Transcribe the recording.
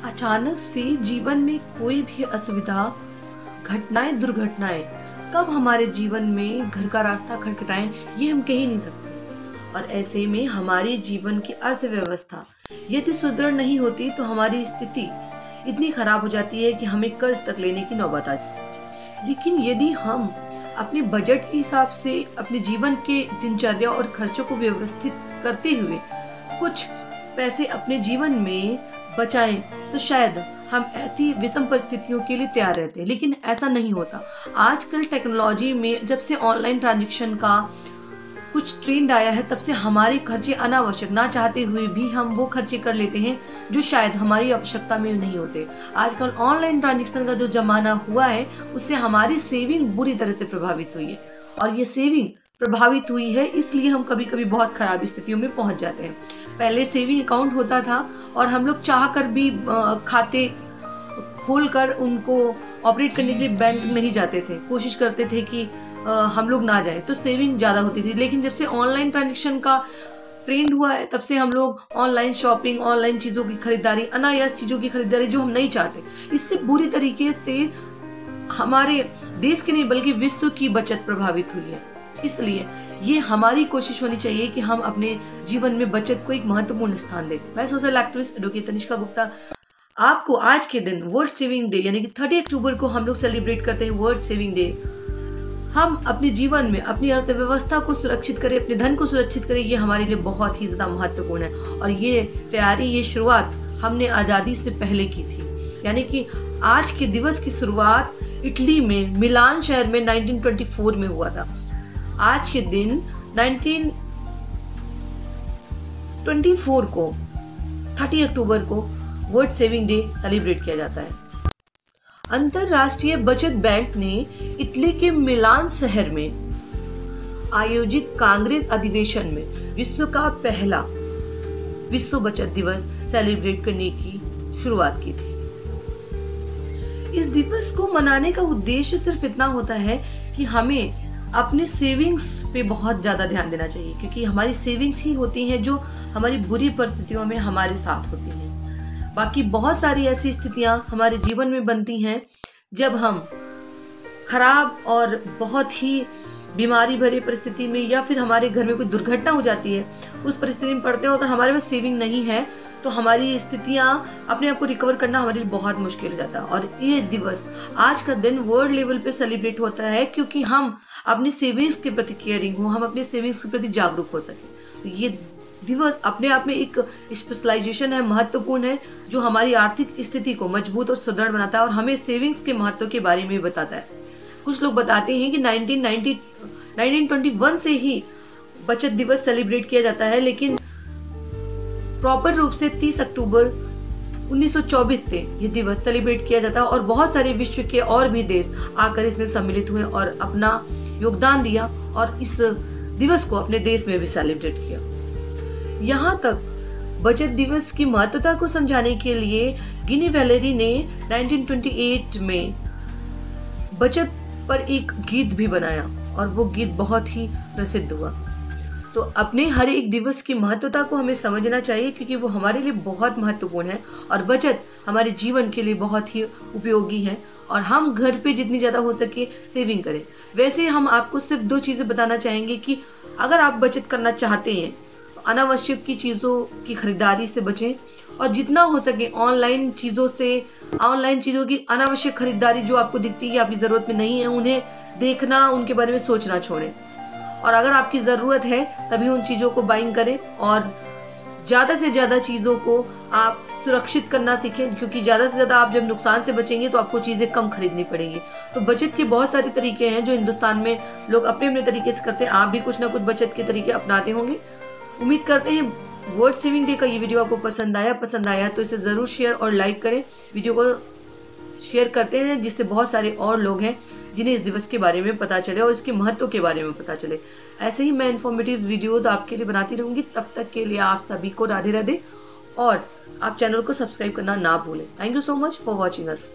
अचानक से जीवन में कोई भी असुविधा, घटनाएं, दुर्घटनाएं कब हमारे जीवन में घर का रास्ता खटखटाएं, ये हम कह ही नहीं सकते। और ऐसे में हमारी जीवन की अर्थव्यवस्था यदि सुदृढ़ नहीं होती तो हमारी स्थिति इतनी खराब हो जाती है कि हमें कर्ज तक लेने की नौबत आ जाती है। लेकिन यदि हम अपने बजट के हिसाब से अपने जीवन के दिनचर्या और खर्चों को व्यवस्थित करते हुए कुछ पैसे अपने जीवन में बचाएं तो शायद हम ऐसी विषम परिस्थितियों के लिए तैयार रहते हैं। लेकिन ऐसा नहीं होता। आजकल टेक्नोलॉजी में जब से ऑनलाइन ट्रांजैक्शन का कुछ ट्रेंड आया है तब से हमारे खर्चे अनावश्यक ना चाहते हुए भी हम वो खर्चे कर लेते हैं जो शायद हमारी आवश्यकता में नहीं होते। आजकल ऑनलाइन ट्रांजैक्शन का जो जमाना हुआ है उससे हमारी सेविंग बुरी तरह से प्रभावित हुई है। और ये सेविंग प्रभावित हुई है इसलिए हम कभी कभी बहुत खराब स्थितियों में पहुंच जाते हैं। पहले सेविंग अकाउंट होता था और हम लोग चाह कर भी खाते खोल कर उनको ऑपरेट करने के लिए बैंक नहीं जाते थे, कोशिश करते थे कि हम लोग ना जाए, तो सेविंग ज़्यादा होती थी। लेकिन जब से ऑनलाइन ट्रांजैक्शन का ट्रेंड हुआ है तब से हम लोग ऑनलाइन शॉपिंग, ऑनलाइन चीज़ों की खरीदारी, अनायास चीज़ों की खरीदारी जो हम नहीं चाहते, इससे बुरी तरीके से हमारे देश के नहीं बल्कि विश्व की बचत प्रभावित हुई है। इसलिए ये हमारी कोशिश होनी चाहिए कि हम अपने जीवन में बचत को एक महत्वपूर्ण स्थान दें। मैं social activist advocate Tanishka Gupta आपको आज के दिन वर्ल्ड सेविंग डे यानी कि 30 अक्टूबर को हम लोग सेलिब्रेट करते हैं वर्ल्ड सेविंग डे। हम अपने जीवन में अपनी अर्थव्यवस्था को सुरक्षित करें, अपने धन को सुरक्षित करें, ये हमारे लिए बहुत ही ज्यादा महत्वपूर्ण है। और ये तैयारी, ये शुरुआत हमने आजादी से पहले की थी। यानी कि आज के दिवस की शुरुआत इटली में मिलान शहर में 1924 में हुआ था। आज के दिन 1924 को 30 अक्टूबर को वर्ल्ड सेविंग डे सेलिब्रेट किया जाता है। अंतरराष्ट्रीय बचत बैंक ने इटली के मिलान शहर में आयोजित कांग्रेस अधिवेशन में विश्व का पहला विश्व बचत दिवस सेलिब्रेट करने की शुरुआत की थी। इस दिवस को मनाने का उद्देश्य सिर्फ इतना होता है कि हमें अपने सेविंग्स पे बहुत ज्यादा ध्यान देना चाहिए, क्योंकि हमारी सेविंग्स ही होती हैं जो हमारी बुरी परिस्थितियों में हमारे साथ होती हैं। बाकी बहुत सारी ऐसी स्थितियां हमारे जीवन में बनती हैं जब हम खराब और बहुत ही बीमारी भरी परिस्थिति में या फिर हमारे घर में कोई दुर्घटना हो जाती है, उस परिस्थिति में पड़ते हैं। अगर हमारे पास सेविंग नहीं है तो हमारी स्थितियां अपने आप को रिकवर करना हमारे लिए बहुत मुश्किल हो जाता है। और ये दिवस, आज का दिन वर्ल्ड लेवल पे सेलिब्रेट होता है क्योंकि हम अपनी सेविंग्स के प्रति केयरिंग हो, हम अपने सेविंग्स के प्रति जागरूक हो सके। तो ये दिवस अपने आप में एक स्पेशलाइजेशन है, महत्वपूर्ण है, जो हमारी आर्थिक स्थिति को मजबूत और सुदृढ़ बनाता है और हमें सेविंग्स के महत्व के बारे में बताता है। कुछ लोग बताते हैं कि 1921 से ही बचत दिवस सेलिब्रेट किया जाता है, लेकिन प्रॉपर रूप से 30 अक्टूबर 1924 से ये दिवस सेलिब्रेट किया जाता है। और बहुत सारे विश्व के और भी देश आकर इसमें सम्मिलित हुए और अपना योगदान दिया और इस दिवस को अपने देश में भी सेलिब्रेट किया। यहाँ तक बचत दिवस की महत्वता को समझाने के लिए गिनी वैलेरी ने 1928 में बचत पर एक गीत भी बनाया और वो गीत बहुत ही प्रसिद्ध हुआ। तो अपने हर एक दिवस की महत्वता को हमें समझना चाहिए क्योंकि वो हमारे लिए बहुत महत्वपूर्ण है और बचत हमारे जीवन के लिए बहुत ही उपयोगी है। और हम घर पे जितनी ज़्यादा हो सके सेविंग करें। वैसे हम आपको सिर्फ 2 चीज़ें बताना चाहेंगे कि अगर आप बचत करना चाहते हैं तो अनावश्यक की चीज़ों की खरीदारी से बचें और जितना हो सके ऑनलाइन चीज़ों की अनावश्यक खरीदारी जो आपको दिखती है आपकी ज़रूरत में नहीं है, उन्हें देखना, उनके बारे में सोचना छोड़ें। और अगर आपकी ज़रूरत है तभी उन चीज़ों को बाइंग करें और ज़्यादा से ज़्यादा चीज़ों को आप सुरक्षित करना सीखें, क्योंकि ज़्यादा से ज़्यादा आप जब नुकसान से बचेंगे तो आपको चीज़ें कम खरीदनी पड़ेंगी। तो बचत के बहुत सारे तरीके हैं जो हिंदुस्तान में लोग अपने अपने तरीके से करते हैं। आप भी कुछ ना कुछ बचत के तरीके अपनाते होंगे। उम्मीद करते हैं वर्ल्ड सेविंग डे का ये वीडियो आपको पसंद आया तो इसे ज़रूर शेयर और लाइक करें। वीडियो को शेयर करते हैं जिससे बहुत सारे और लोग हैं जिन्हें इस दिवस के बारे में पता चले और इसके महत्व के बारे में पता चले। ऐसे ही मैं इन्फॉर्मेटिव वीडियोस आपके लिए बनाती रहूंगी। तब तक के लिए आप सभी को राधे राधे और आप चैनल को सब्सक्राइब करना ना भूलें। Thank you so much for watching us.